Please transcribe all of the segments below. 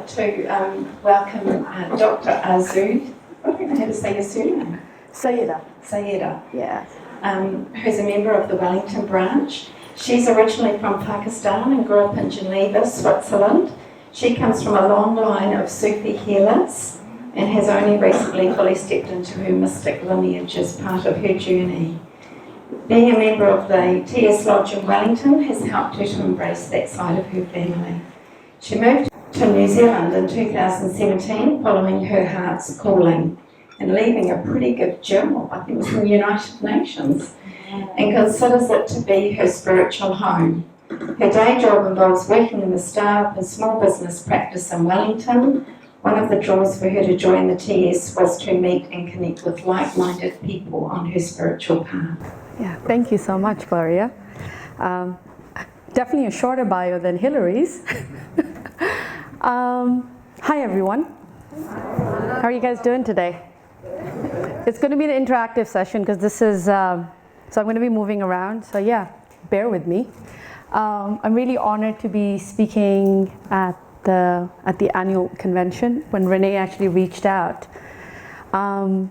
to welcome Dr. Arzoo. I don't know how to say your surname. Syeddah. Syeddah. Yeah. Who's a member of the Wellington branch. She's originally from Pakistan and grew up in Geneva, Switzerland. She comes from a long line of Sufi healers and has only recently fully stepped into her mystic lineage as part of her journey. Being a member of the TS Lodge in Wellington has helped her to embrace that side of her family. She moved to New Zealand in 2017 following her heart's calling and leaving a pretty good job, I think it was from the United Nations, and considers it to be her spiritual home. Her day job involves working in the staff and small business practice in Wellington. One of the draws for her to join the TS was to meet and connect with like-minded people on her spiritual path. Yeah, thank you so much, Gloria. Definitely a shorter bio than Hillary's. Hi, everyone. How are you guys doing today? It's going to be an interactive session because this is, so I'm going to be moving around. So yeah, bear with me. I'm really honored to be speaking at the annual convention. When Renee actually reached out, I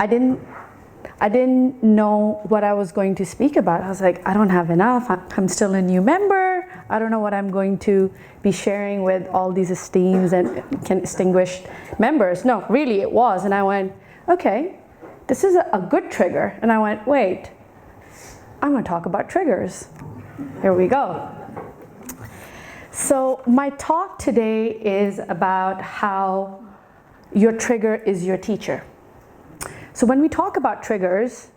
didn't know what I was going to speak about. I was like, I don't have enough. I'm still a new member. I don't know what I'm going to be sharing with all these esteemed and distinguished members. No, really, it was. And I went, okay, this is a good trigger. And I went, wait, I'm going to talk about triggers. Here we go. So my talk today is about how your trigger is your teacher. So when we talk about triggers,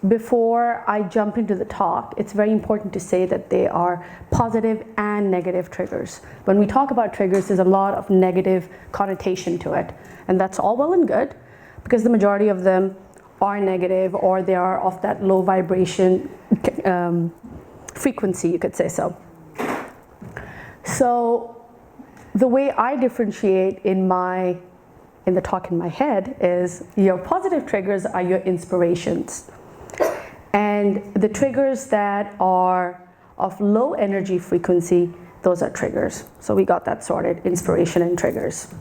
before I jump into the talk, it's very important to say that they are positive and negative triggers. When we talk about triggers, there's a lot of negative connotation to it. And that's all well and good, because the majority of them are negative, or they are of that low vibration frequency, you could say so. So the way I differentiate in the talk in my head is your positive triggers are your inspirations. And the triggers that are of low energy frequency, those are triggers. So we got that sorted, inspiration and triggers.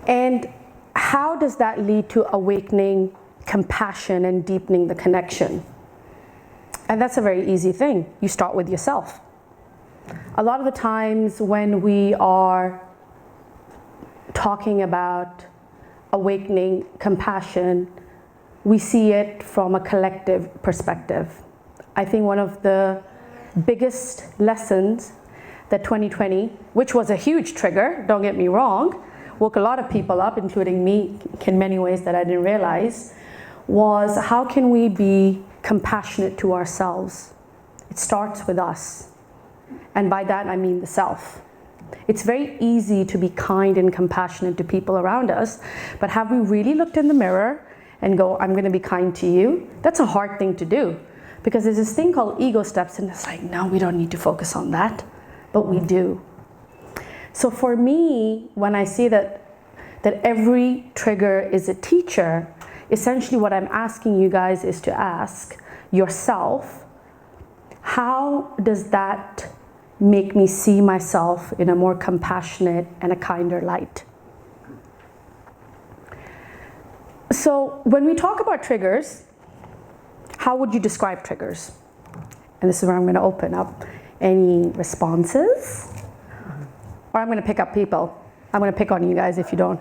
And how does that lead to awakening compassion and deepening the connection? And that's a very easy thing. You start with yourself. A lot of the times when we are talking about awakening compassion, we see it from a collective perspective. I think one of the biggest lessons that 2020, which was a huge trigger, don't get me wrong, woke a lot of people up, including me, in many ways that I didn't realize, was how can we be compassionate to ourselves? It starts with us. And by that, I mean the self. It's very easy to be kind and compassionate to people around us, but have we really looked in the mirror and go, I'm going to be kind to you? That's a hard thing to do, because there's this thing called ego steps, and it's like, no, we don't need to focus on that, but we do. So for me, when I see that every trigger is a teacher, essentially what I'm asking you guys is to ask yourself, how does that make me see myself in a more compassionate and a kinder light? So when we talk about triggers, how would you describe triggers? And this is where I'm going to open up any responses. Or I'm going to pick up people. I'm going to pick on you guys if you don't.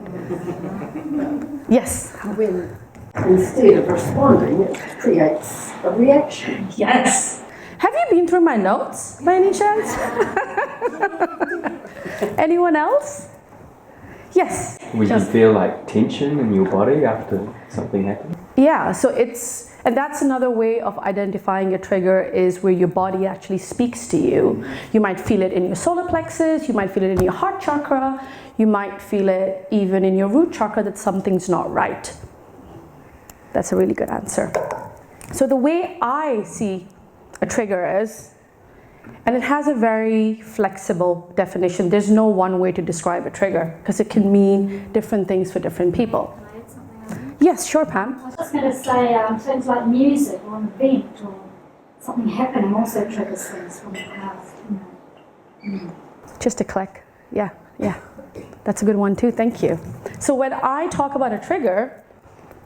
Yes? When instead of responding, it creates a reaction. Yes. Have you been through my notes by any chance? Anyone else? Yes. Would you feel like tension in your body after something happened? Yeah, so and that's another way of identifying a trigger, is where your body actually speaks to you. You might feel it in your solar plexus, you might feel it in your heart chakra, you might feel it even in your root chakra that something's not right. That's a really good answer. So the way I see a trigger is, and it has a very flexible definition. There's no one way to describe a trigger, because it can mean different things for different people. Can I add something on that? Yes, sure, Pam. I was just going to say, things like music or an event or something happening also triggers things from the past. Just a click. Yeah, yeah. That's a good one too, thank you. So when I talk about a trigger,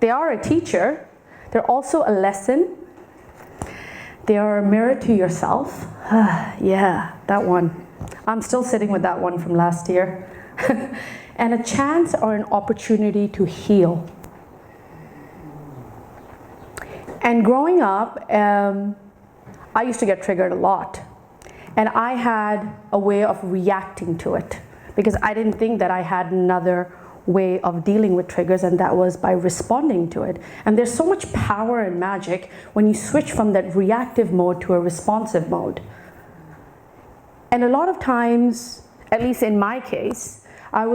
they are a teacher, they're also a lesson, they are a mirror to yourself. Yeah, that one. I'm still sitting with that one from last year. And a chance or an opportunity to heal. And growing up, I used to get triggered a lot. And I had a way of reacting to it because I didn't think that I had another way of dealing with triggers, and that was by responding to it. And there's so much power and magic when you switch from that reactive mode to a responsive mode. And a lot of times, at least in my case, I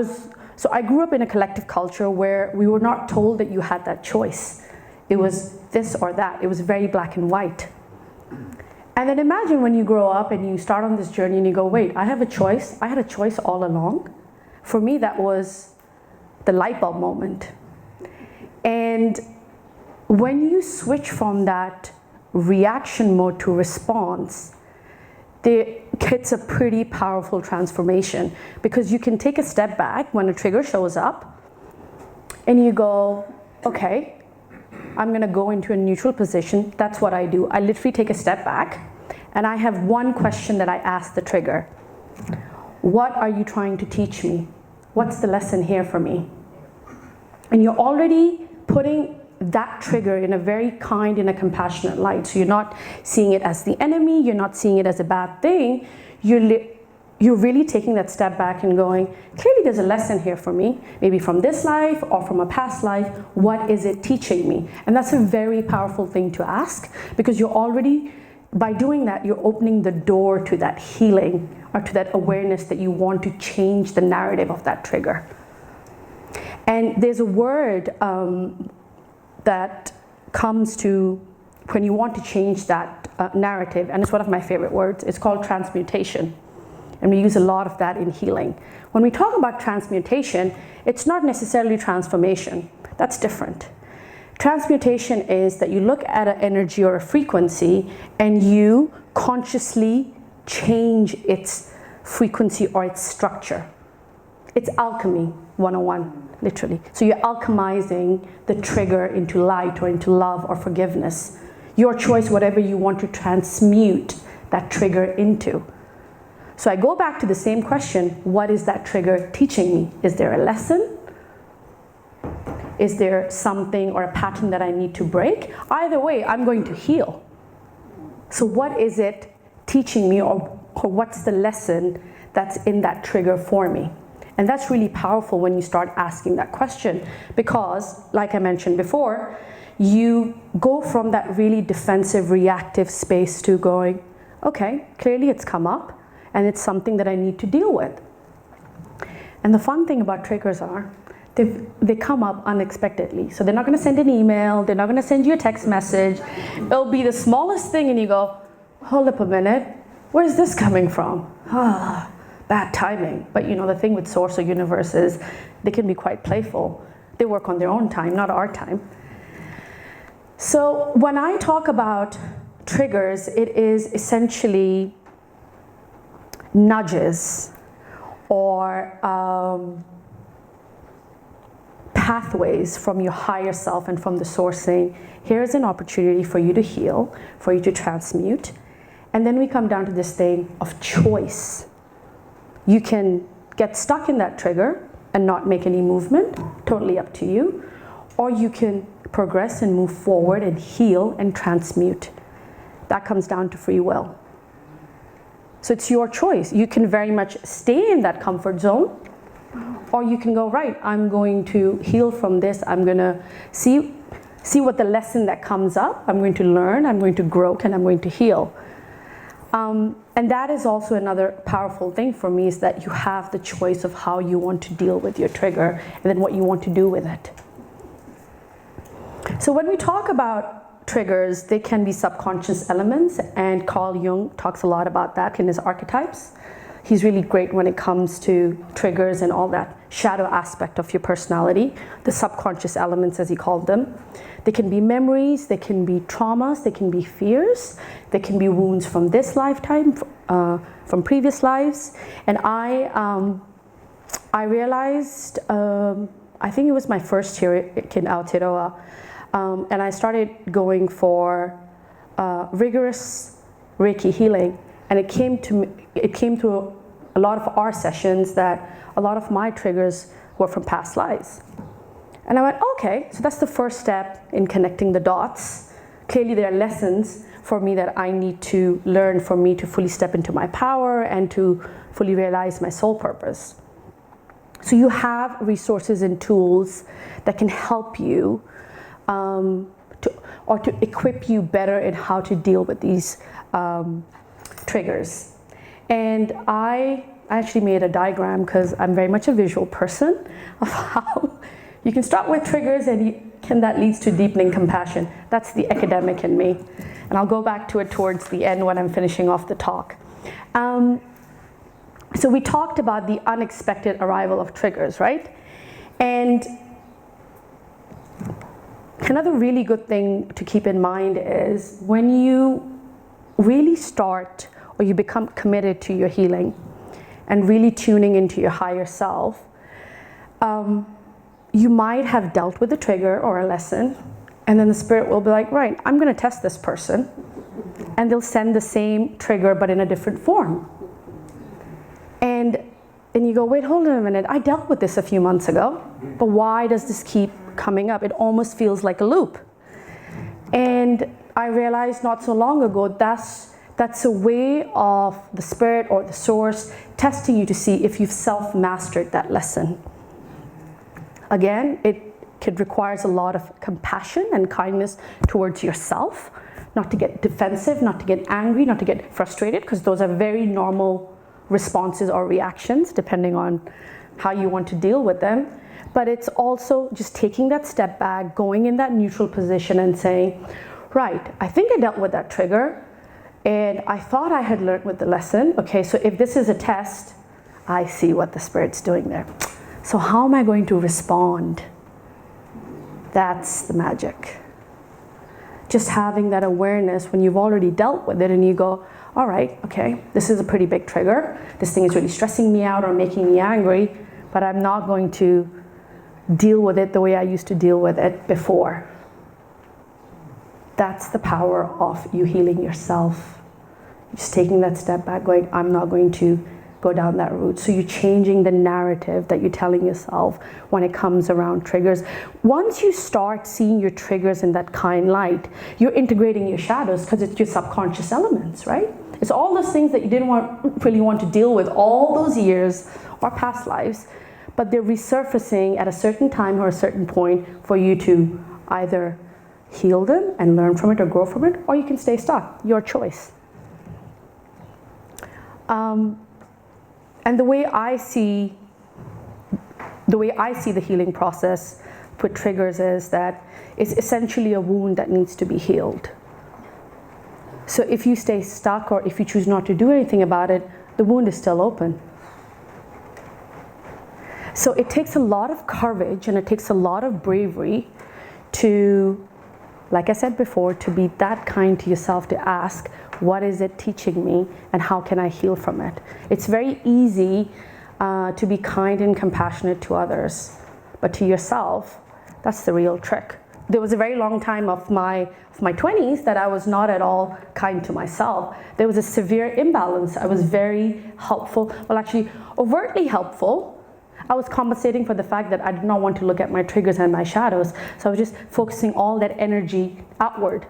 grew up in a collective culture where we were not told that you had that choice. It was this or that. It was very black and white. And then imagine when you grow up and you start on this journey and you go, wait, I have a choice. I had a choice all along. For me, that was the light bulb moment. And when you switch from that reaction mode to response, it's a pretty powerful transformation because you can take a step back when a trigger shows up and you go, okay, I'm going to go into a neutral position. That's what I do. I literally take a step back and I have one question that I ask the trigger. What are you trying to teach me? What's the lesson here for me? And you're already putting that trigger in a very kind and a compassionate light. So you're not seeing it as the enemy. You're not seeing it as a bad thing. You're really taking that step back and going, clearly there's a lesson here for me, maybe from this life or from a past life. What is it teaching me? And that's a very powerful thing to ask because you're already, by doing that, you're opening the door to that healing or to that awareness that you want to change the narrative of that trigger. And there's a word that comes to when you want to change that narrative, and it's one of my favorite words. It's called transmutation. And we use a lot of that in healing. When we talk about transmutation, it's not necessarily transformation. That's different. Transmutation is that you look at an energy or a frequency and you consciously change its frequency or its structure. It's alchemy 101, literally. So you're alchemizing the trigger into light or into love or forgiveness. Your choice, whatever you want to transmute that trigger into. So I go back to the same question, what is that trigger teaching me? Is there a lesson? Is there something or a pattern that I need to break? Either way, I'm going to heal. So what is it teaching me, or what's the lesson that's in that trigger for me? And that's really powerful when you start asking that question because, like I mentioned before, you go from that really defensive, reactive space to going, okay, clearly it's come up and it's something that I need to deal with. And the fun thing about triggers are, they come up unexpectedly. So they're not going to send an email, they're not going to send you a text message. It'll be the smallest thing and you go, hold up a minute, where's this coming from? Bad timing. But you know, the thing with source or universe is they can be quite playful. They work on their own time, not our time. So when I talk about triggers, it is essentially nudges or pathways from your higher self and from the source saying, here's an opportunity for you to heal, for you to transmute. And then we come down to this thing of choice. You can get stuck in that trigger and not make any movement, totally up to you. Or you can progress and move forward and heal and transmute. That comes down to free will. So it's your choice. You can very much stay in that comfort zone, or you can go, right, I'm going to heal from this. I'm going to see what the lesson that comes up. I'm going to learn, I'm going to grow, and I'm going to heal. And that is also another powerful thing for me, is that you have the choice of how you want to deal with your trigger and then what you want to do with it. So when we talk about triggers, they can be subconscious elements, and Carl Jung talks a lot about that in his archetypes. He's really great when it comes to triggers and all that shadow aspect of your personality, the subconscious elements as he called them. They can be memories, they can be traumas, they can be fears, they can be wounds from this lifetime from previous lives. And I realized, I think it was my first year in Aotearoa, and I started going for rigorous Reiki healing, and it came through a lot of our sessions that a lot of my triggers were from past lives. And I went, okay, so that's the first step in connecting the dots. Clearly there are lessons for me that I need to learn for me to fully step into my power and to fully realize my soul purpose. So you have resources and tools that can help you to equip you better in how to deal with these triggers. And I actually made a diagram, because I'm very much a visual person, of how you can start with triggers and that leads to deepening compassion. That's the academic in me. And I'll go back to it towards the end when I'm finishing off the talk. So we talked about the unexpected arrival of triggers, right? And another really good thing to keep in mind is when you really start or you become committed to your healing and really tuning into your higher self, you might have dealt with a trigger or a lesson, and then the spirit will be like, right, I'm going to test this person, and they'll send the same trigger but in a different form. And you go, wait, hold on a minute, I dealt with this a few months ago, but why does this keep coming up? It almost feels like a loop. And I realized not so long ago that's a way of the spirit or the source testing you to see if you've self-mastered that lesson. Again, it requires a lot of compassion and kindness towards yourself, not to get defensive, not to get angry, not to get frustrated, because those are very normal responses or reactions depending on how you want to deal with them. But it's also just taking that step back, going in that neutral position and saying, right, I think I dealt with that trigger and I thought I had learned with the lesson. Okay, so if this is a test, I see what the spirit's doing there. So how am I going to respond? That's the magic. Just having that awareness when you've already dealt with it and you go, all right, okay, this is a pretty big trigger. This thing is really stressing me out or making me angry, but I'm not going to deal with it the way I used to deal with it before. That's the power of you healing yourself. Just taking that step back, going, I'm not going to go down that route. So you're changing the narrative that you're telling yourself when it comes around triggers. Once you start seeing your triggers in that kind light, you're integrating your shadows because it's your subconscious elements, right? It's all those things that you didn't really want to deal with all those years or past lives, but they're resurfacing at a certain time or a certain point for you to either heal them and learn from it or grow from it, or you can stay stuck. Your choice. And the way I see the healing process with triggers is that it's essentially a wound that needs to be healed. So if you stay stuck or if you choose not to do anything about it, the wound is still open. So it takes a lot of courage and it takes a lot of bravery to, like I said before, to be that kind to yourself, to ask, what is it teaching me and how can I heal from it? It's very easy to be kind and compassionate to others, but to yourself, that's the real trick. There was a very long time of my 20s that I was not at all kind to myself. There was a severe imbalance. I was very helpful, well actually overtly helpful. I was compensating for the fact that I did not want to look at my triggers and my shadows. So I was just focusing all that energy outward.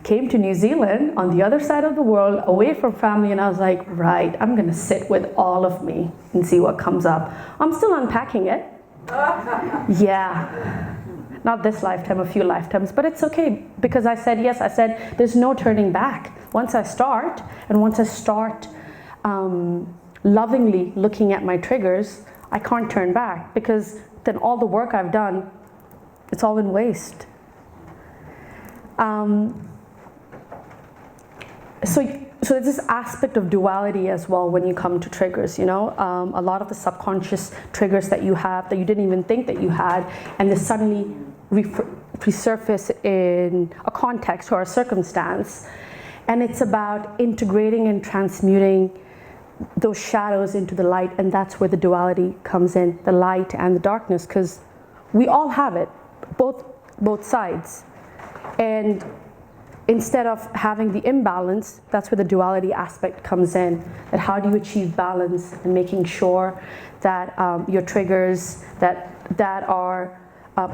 Came to New Zealand on the other side of the world, away from family, and I was like, right, I'm gonna sit with all of me and see what comes up. I'm still unpacking it. Yeah, not this lifetime, a few lifetimes, but it's okay because I said yes. I said there's no turning back. Once I start, and once I start lovingly looking at my triggers, I can't turn back because then all the work I've done, it's all in waste. So there's this aspect of duality as well when you come to triggers, you know, a lot of the subconscious triggers that you have that you didn't even think that you had, and they suddenly resurface in a context or a circumstance, And it's about integrating and transmuting those shadows into the light, and that's where the duality comes in, the light and the darkness, because we all have it, both sides. And instead of having the imbalance, that's where the duality aspect comes in, that how do you achieve balance and making sure that your triggers that are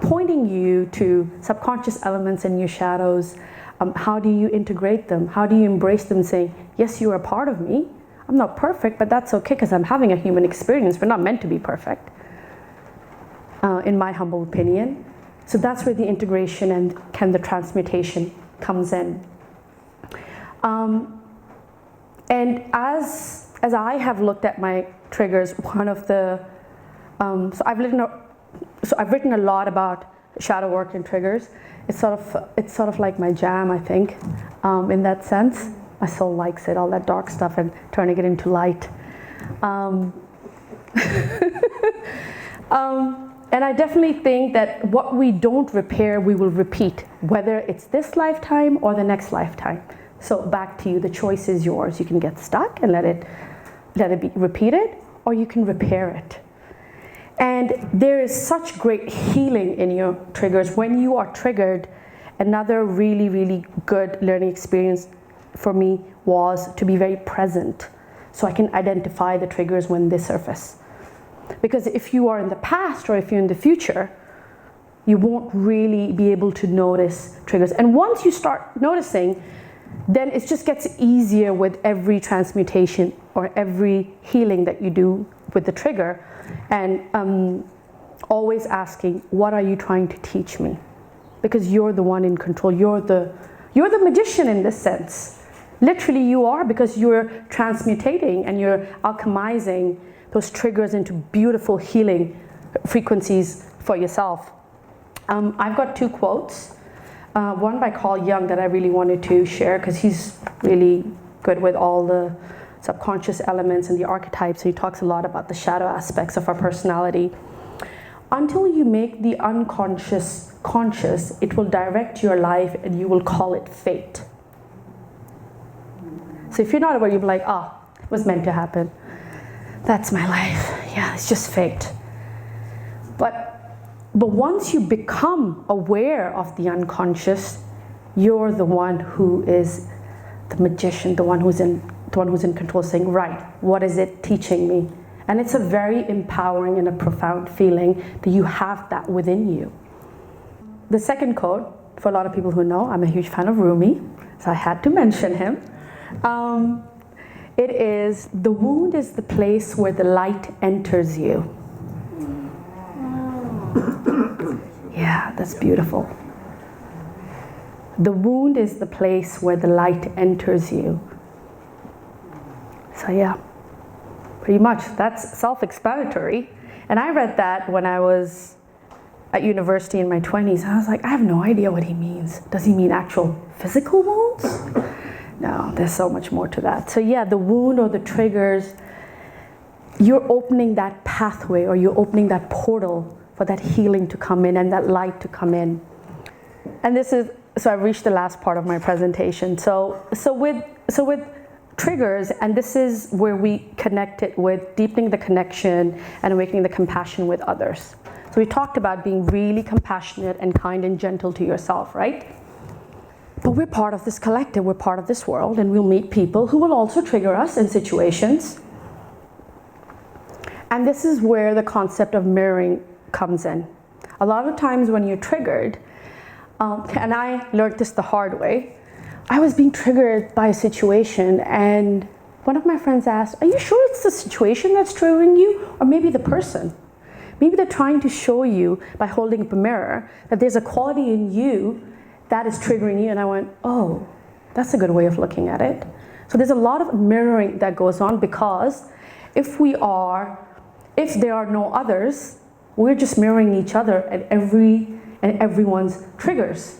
pointing you to subconscious elements in your shadows, how do you integrate them? How do you embrace them, saying, yes, you are a part of me. I'm not perfect, but that's okay because I'm having a human experience. We're not meant to be perfect, in my humble opinion. So that's where the integration and the transmutation comes in. And as I have looked at my triggers, one of the so I've written a lot about shadow work and triggers. It's sort of like my jam, I think, in that sense. My soul likes it, all that dark stuff, and turning it into light. And I definitely think that what we don't repair, we will repeat, whether it's this lifetime or the next lifetime. So back to you, the choice is yours. You can get stuck and let it be repeated, or you can repair it. And there is such great healing in your triggers. When you are triggered, another really, really good learning experience for me was to be very present, so I can identify the triggers when they surface. Because if you are in the past or if you're in the future, you won't really be able to notice triggers. And once you start noticing, then it just gets easier with every transmutation or every healing that you do with the trigger. And always asking, what are you trying to teach me? Because you're the one in control. You're the magician in this sense. Literally you are, because you're transmutating and you're alchemizing those triggers into beautiful healing frequencies for yourself. I've got two quotes. One by Carl Jung that I really wanted to share because he's really good with all the subconscious elements and the archetypes. He talks a lot about the shadow aspects of our personality. Until you make the unconscious conscious, it will direct your life and you will call it fate. So if you're not aware, you'll be like, it was meant to happen. That's my life. Yeah, it's just fate. But once you become aware of the unconscious, you're the one who is the magician, the one who's in control, saying, right, what is it teaching me? And it's a very empowering and a profound feeling that you have that within you. The second quote, for a lot of people who know, I'm a huge fan of Rumi, so I had to mention him. It is, the wound is the place where the light enters you. Yeah, that's beautiful. The wound is the place where the light enters you. So yeah, pretty much that's self-explanatory. And I read that when I was at university in my 20s. I was like, I have no idea what he means. Does he mean actual physical wounds? No, there's so much more to that. So yeah, the wound or the triggers, you're opening that pathway or you're opening that portal for that healing to come in and that light to come in. And so I've reached the last part of my presentation. So with triggers, and this is where we connect it with deepening the connection and awakening the compassion with others. So we talked about being really compassionate and kind and gentle to yourself, right? But we're part of this collective, we're part of this world, and we'll meet people who will also trigger us in situations. And this is where the concept of mirroring comes in. A lot of times when you're triggered, and I learned this the hard way, I was being triggered by a situation, and one of my friends asked, are you sure it's the situation that's triggering you, or maybe the person? Maybe they're trying to show you by holding up a mirror that there's a quality in you that is triggering you. And I went, oh, that's a good way of looking at it. So there's a lot of mirroring that goes on, because if there are no others, we're just mirroring each other at everyone's triggers.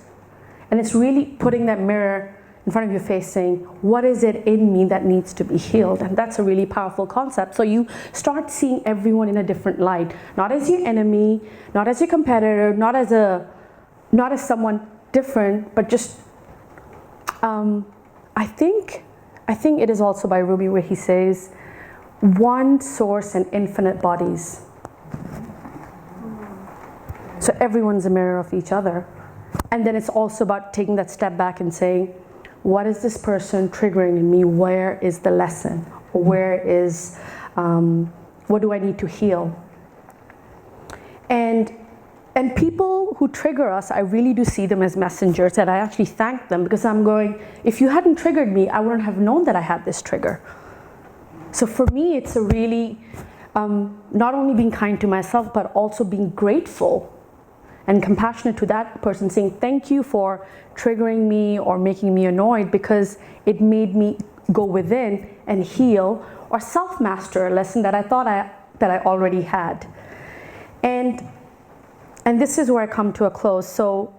And it's really putting that mirror in front of your face saying, what is it in me that needs to be healed? And that's a really powerful concept. So you start seeing everyone in a different light, not as your enemy, not as your competitor, not as someone different, but just I think it is also by Rumi where he says, one source and infinite bodies. So everyone's a mirror of each other. And then it's also about taking that step back and saying, what is this person triggering in me? Where is the lesson? Where is, what do I need to heal? And people who trigger us, I really do see them as messengers, and I actually thank them, because I'm going, if you hadn't triggered me, I wouldn't have known that I had this trigger. So for me, it's a really, not only being kind to myself, but also being grateful and compassionate to that person, saying thank you for triggering me or making me annoyed, because it made me go within and heal or self-master a lesson that I thought that I already had. And this is where I come to a close. So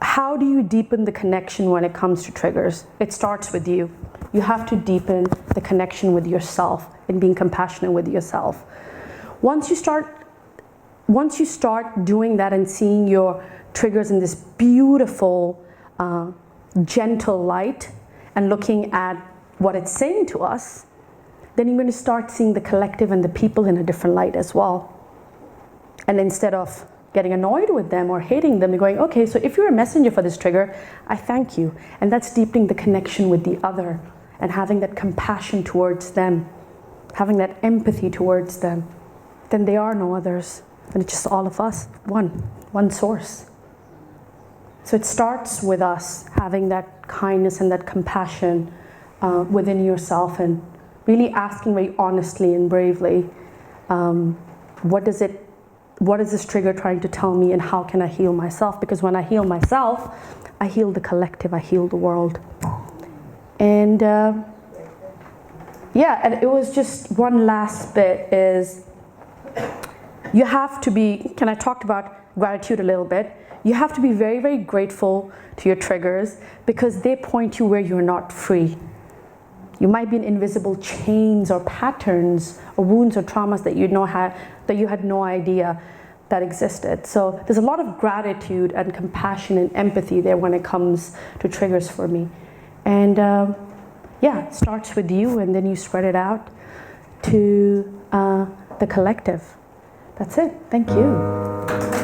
how do you deepen the connection when it comes to triggers? It starts with you. You have to deepen the connection with yourself and being compassionate with yourself. Once you start doing that and seeing your triggers in this beautiful, gentle light and looking at what it's saying to us, then you're going to start seeing the collective and the people in a different light as well. And instead of getting annoyed with them or hating them, you're going, okay, so if you're a messenger for this trigger, I thank you. And that's deepening the connection with the other and having that compassion towards them, having that empathy towards them. Then they are no others. And it's just all of us, one source. So it starts with us having that kindness and that compassion within yourself, and really asking very honestly and bravely, what is this trigger trying to tell me, and how can I heal myself? Because when I heal myself, I heal the collective, I heal the world. And yeah, and it was just one last bit is, you have to be, I talked about gratitude a little bit. You have to be very, very grateful to your triggers, because they point you where you're not free. You might be in invisible chains or patterns or wounds or traumas that you had no idea that existed. So there's a lot of gratitude and compassion and empathy there when it comes to triggers for me. And yeah, it starts with you, and then you spread it out to the collective. That's it. Thank you.